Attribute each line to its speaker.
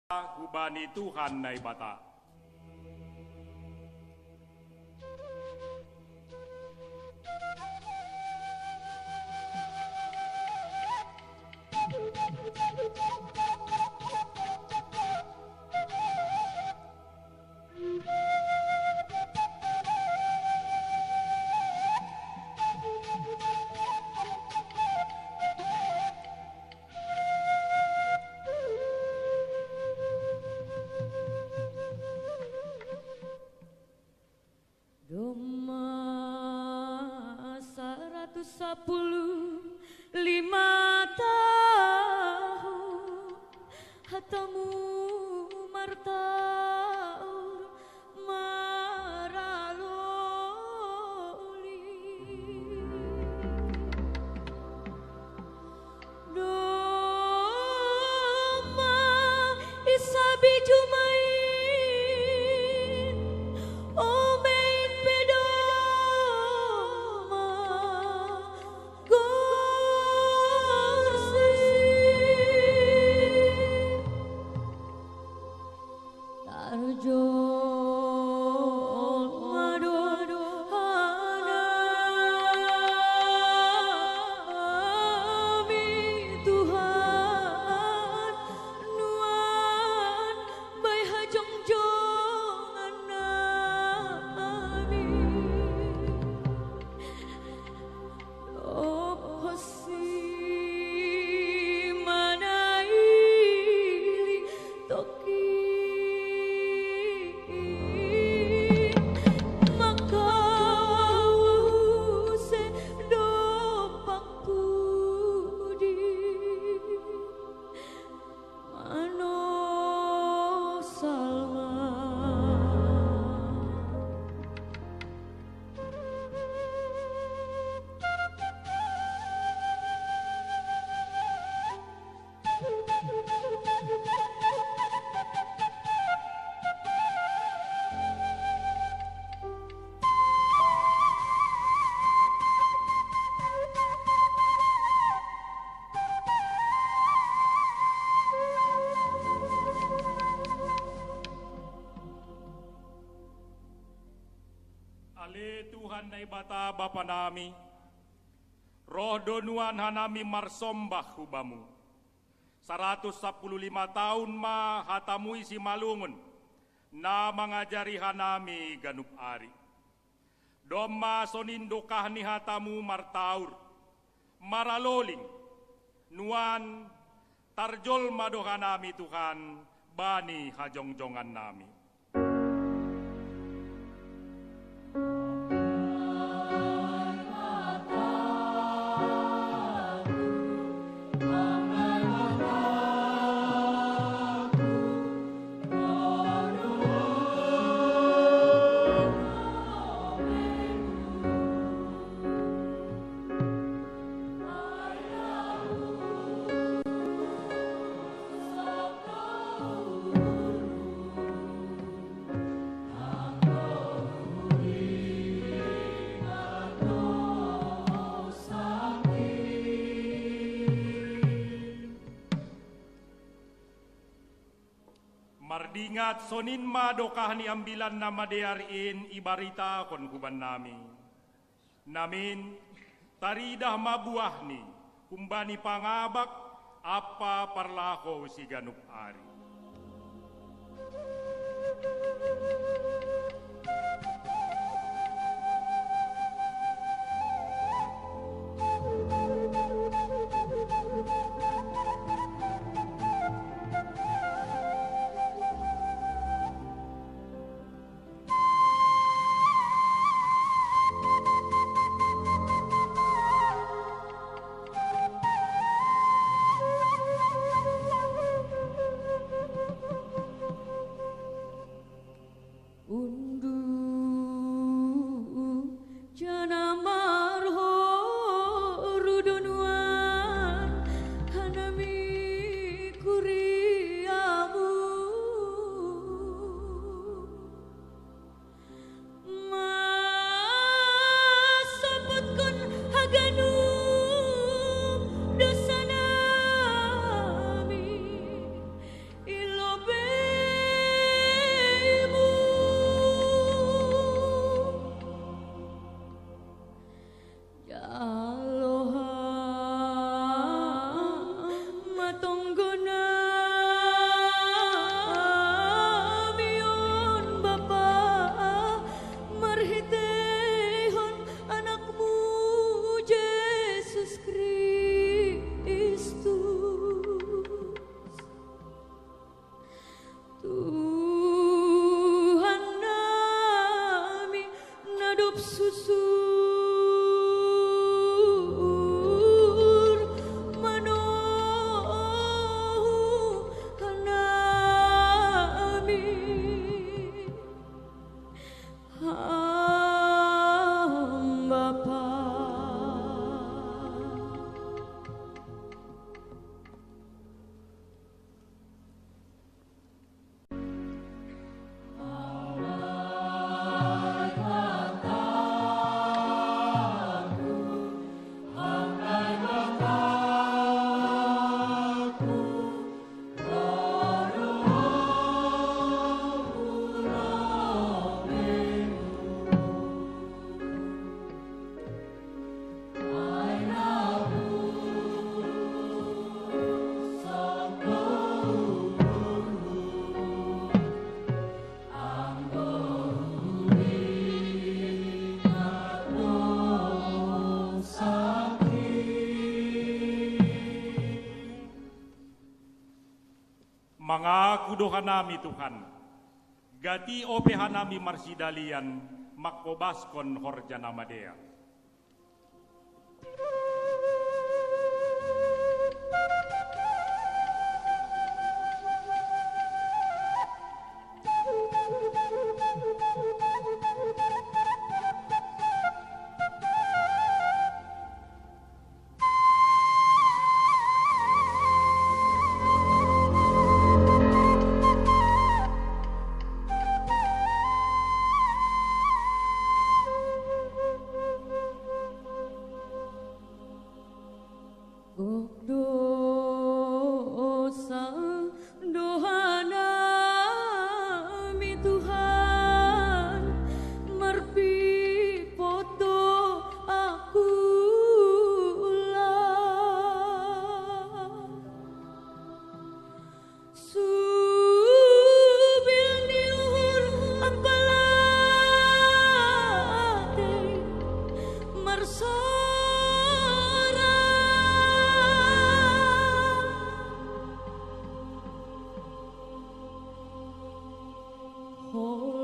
Speaker 1: hubani Tuhan na ibata.
Speaker 2: Lima tahun hatamu martaur maraloli doma isabi jumain omein pedoma Tuhan na ibata Bapa nami, roh donuan hanami marsombah hubamu. 115 tahun ma hatamu isi malungun, na mangajari hanami ganup ari. Doma sonindokah ni hatamu martaur, maraloling, nuan tarjol madohanami Tuhan, bani hajongjongan nami. Mardingat sonin madokah ni ambilan nama dearin ibarita kon kuban nami. Namin taridah mabuah ni kumbani pangabak apa parlako si ganup ari. doha nami Tuhan. Gati opeha nami marsidalian makkobaskon horjana madea.
Speaker 3: Dosa doa nami Tuhan merpi foto aku subil niur ampalate marso oh